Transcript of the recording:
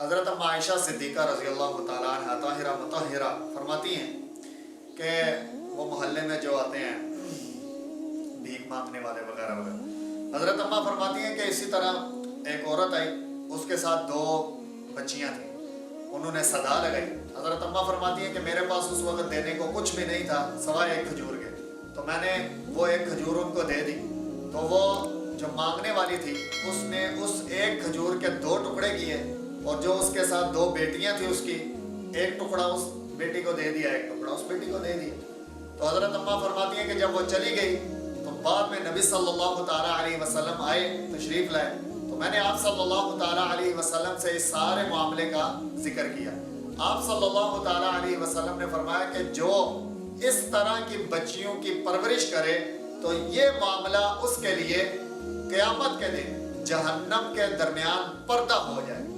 हज़रत अम्मा आयशा सिद्दीक़ा रज़ी अल्लाह तआला अन्हा ताहिरा मुतहहिरा फरमाती हैं कि वो मोहल्ले में जो आते हैं भीख मांगने वाले वगैरह वगैरह, हज़रत अम्मा फरमाती हैं कि इसी तरह एक औरत आई, उसके साथ 2 बच्चियां थीं, उन्होंने सदा लगाई। हज़रत अम्मा फरमाती हैं कि मेरे पास उस वक्त देने को कुछ भी नहीं था सवाए एक खजूर के, तो मैंने वो एक खजूर उनको दे दी। तो वो जो मांगने वाली थी उसने उस एक खजूर के 2 टुकड़े किए, और जो उसके साथ 2 बेटियां थी उसकी, एक टुकड़ा उस बेटी को दे दिया, एक टुकड़ा उस बेटी को दे दिया। तो हज़रत अम्मा फरमाती हैं कि जब वो चली गई तो बाद में नबी सल्लल्लाहु ताला अलैहि वसल्लम आए, तशरीफ़ लाए, तो मैंने आप सल्लल्लाहु ताला अलैहि वसल्लम से इस सारे मामले का जिक्र किया। आप सल्लल्लाहु ताला अलैहि वसल्लम ने फरमाया कि जो इस तरह की बच्चियों की परवरिश करे तो ये मामला उसके लिए क़यामत के दिन जहन्नम के दरमियान पर्दा हो जाए।